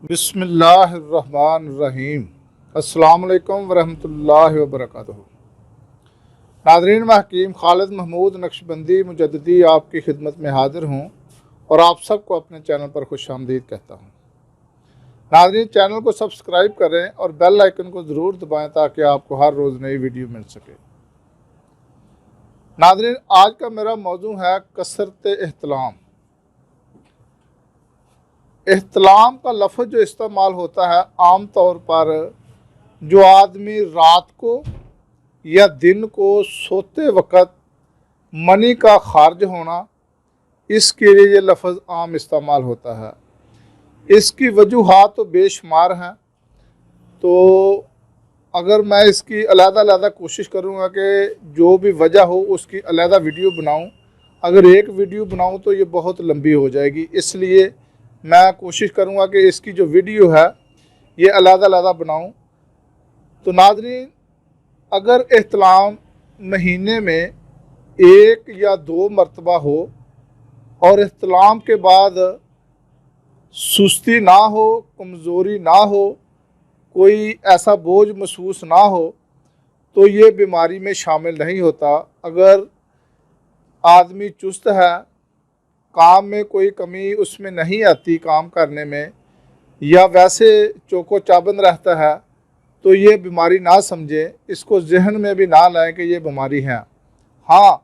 बिस्मिल्लाहिर्रहमानिर्रहीम। अस्सलाम वालेकुम वरहमतुल्लाहि वबरकातुहू। नाज़रीन, मैं हकीम खालिद महमूद नक्शबंदी मुजद्दिदी आपकी खिदमत में हाजिर हूँ और आप सबको अपने चैनल पर खुशामदीद कहता हूँ। नाज़रीन, चैनल को सब्सक्राइब करें और बेल आइकन को ज़रूर दबाएँ ताकि आपको हर रोज़ नई वीडियो मिल सके। नाज़रीन, आज का मेरा मौजू है कसरत एहतलाम। एहतलाम का लफ्ज़ जो इस्तेमाल होता है आम तौर पर जो आदमी रात को या दिन को सोते वक़्त मनी का खारिज होना, इसके लिए ये लफ्ज़ आम इस्तेमाल होता है। इसकी वजूहात तो बेशुमार हैं, तो अगर मैं इसकी अलग-अलग कोशिश करूँगा कि जो भी वजह हो उसकी अलग वीडियो बनाऊँ। अगर एक वीडियो बनाऊँ तो ये बहुत लंबी हो जाएगी, इसलिए मैं कोशिश करूँगा कि इसकी जो वीडियो है ये अलग-अलग बनाऊँ। तो नाज़रीन, अगर एहतलाम महीने में 1 या 2 मरतबा हो और एहतलाम के बाद सुस्ती ना हो, कमज़ोरी ना हो, कोई ऐसा बोझ महसूस ना हो, तो ये बीमारी में शामिल नहीं होता। अगर आदमी चुस्त है, काम में कोई कमी उसमें नहीं आती काम करने में, या वैसे चौको चाबंद रहता है, तो ये बीमारी ना समझे, इसको जहन में भी ना लाएं कि ये बीमारी है। हाँ,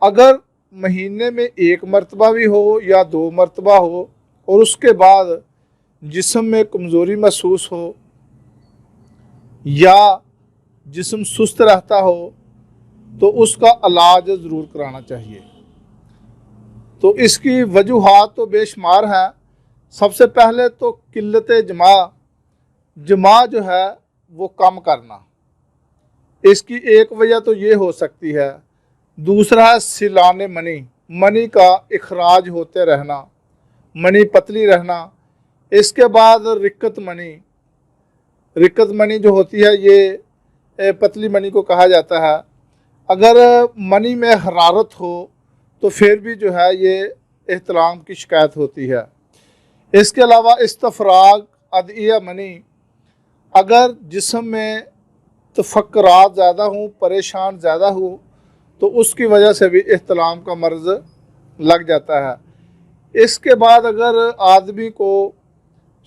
अगर महीने में 1 मरतबा भी हो या 2 मरतबा हो और उसके बाद जिस्म में कमज़ोरी महसूस हो या जिस्म सुस्त रहता हो, तो उसका इलाज ज़रूर कराना चाहिए। तो इसकी वजूहात तो बेशुमार हैं। सबसे पहले तो किल्लत जमा जो है वो कम करना, इसकी एक वजह तो ये हो सकती है। दूसरा है सिलाने मनी का इखराज होते रहना, मनी पतली रहना। इसके बाद रिक्कत मनी जो होती है, ये पतली मनी को कहा जाता है। अगर मनी में हरारत हो तो फिर भी जो है ये एहतलाम की शिकायत होती है। इसके अलावा इस्तफराग अदइया मनी, अगर जिस्म में तफक्कुरात ज़्यादा हों, परेशान ज़्यादा हो, तो उसकी वजह से भी एहतलाम का मर्ज़ लग जाता है। इसके बाद अगर आदमी को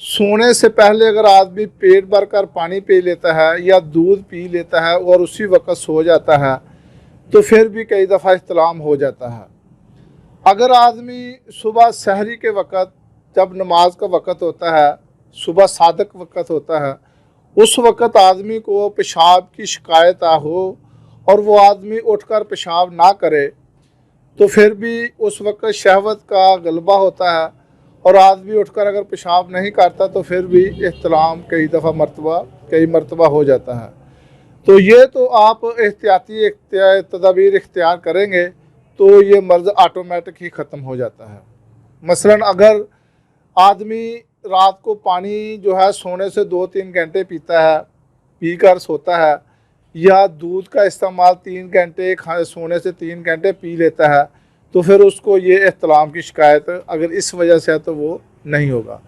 सोने से पहले अगर आदमी पेट भर कर पानी पी लेता है या दूध पी लेता है और उसी वक़्त सो जाता है, तो फिर भी कई दफ़ा एहतलाम हो जाता है। अगर आदमी सुबह सहरी के वक़्त, जब नमाज का वक़्त होता है, सुबह सादक वक़्त होता है, उस वक़्त आदमी को पेशाब की शिकायत हो और वो आदमी उठकर पेशाब ना करे, तो फिर भी उस वक़्त शहवत का गलबा होता है और आदमी उठकर अगर पेशाब नहीं करता तो फिर भी एहतलाम कई मरतबा हो जाता है। तो ये तो आप एहतियाती तदाबीर इख्तियार करेंगे तो ये मर्ज़ ऑटोमेटिक ही ख़त्म हो जाता है। मसलन अगर आदमी रात को पानी जो है सोने से 2-3 घंटे पीता है, पी कर सोता है, या दूध का इस्तेमाल 3 घंटे सोने से 3 घंटे पी लेता है, तो फिर उसको ये एहतलाम की शिकायत अगर इस वजह से है तो वो नहीं होगा।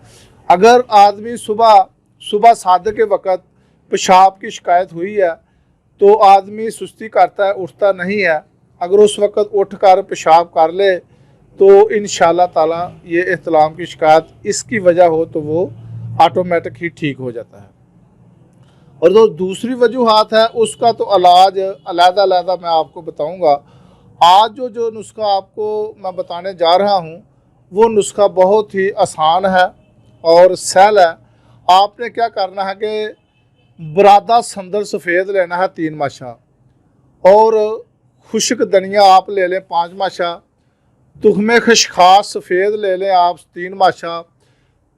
अगर आदमी सुबह सादे के वक़्त पेशाब की शिकायत हुई है तो आदमी सुस्ती करता है, उठता नहीं है, अगर उस वक़्त उठ कर पेशाब कर ले तो इंशाअल्लाह ताला ये एहतलाम की शिकायत इसकी वजह हो तो वो ऑटोमेटिक ही ठीक हो जाता है। और जो दूसरी वजूहात है उसका तो इलाज अलग-अलग मैं आपको बताऊंगा। आज जो नुस्खा आपको मैं बताने जा रहा हूँ वो नुस्खा बहुत ही आसान है और सहल है। आपने क्या करना है कि बुरादा संदल सफ़ेद लेना है 3 माशा, और खुश्क धनिया आप ले लें 5 माशा, तुख्मे खशखास सफ़ेद ले लें आप 3 माशा,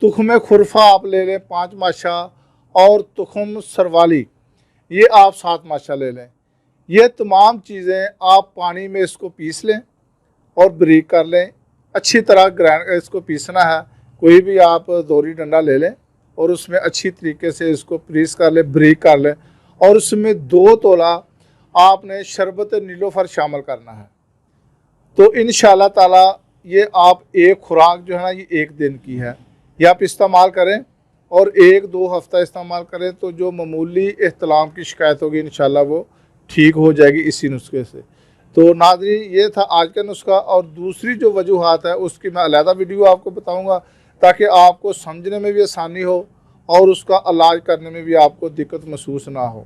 तुख्मे खुरफा आप ले लें 5 माशा, और तुख्म सरवाली ये आप 7 माशा ले लें। ये तमाम चीज़ें आप पानी में इसको पीस लें और ब्रीक कर लें। अच्छी तरह इसको पीसना है। कोई भी आप दोरी डंडा ले लें और उसमें अच्छी तरीके से इसको प्रीस कर लें, ब्रीक कर लें, और उसमें 2 तोला आपने शरबत नीलोफर शामिल करना है। तो इंशाअल्लाह ताला ये आप एक खुराक जो है ना, ये 1 दिन की है, ये आप इस्तेमाल करें और 1-2 हफ्ता इस्तेमाल करें तो जो मामूली एहतलाम की शिकायत होगी इंशाल्लाह वो ठीक हो जाएगी इसी नुस्खे से। तो नाज़रीन, ये था आज का नुस्खा, और दूसरी जो वजूहात है उसकी मैं अलहदा वीडियो आपको बताऊंगा ताकि आपको समझने में भी आसानी हो और उसका इलाज करने में भी आपको दिक्कत महसूस ना हो।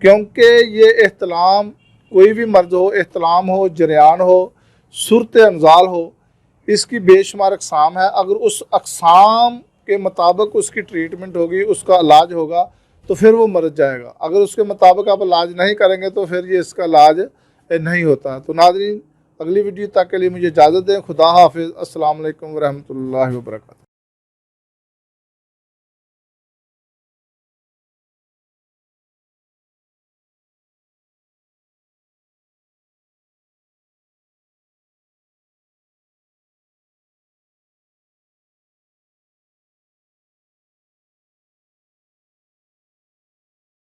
क्योंकि ये एहतलाम कोई भी मर्ज़ हो, एहतलाम हो, जरियान हो, सूरत अनजाल हो, इसकी बेशुमार अक़साम है। अगर उस अक़साम के मुताबिक उसकी ट्रीटमेंट होगी, उसका इलाज होगा, तो फिर वो मर जाएगा। अगर उसके मुताबिक आप इलाज नहीं करेंगे तो फिर ये इसका इलाज नहीं होता। तो नाज़रीन, अगली वीडियो तक के लिए मुझे इजाज़त दें। खुदा हाफिज़। अस्सलाम वालेकुम व रहमतुल्लाहि व बरकातहू।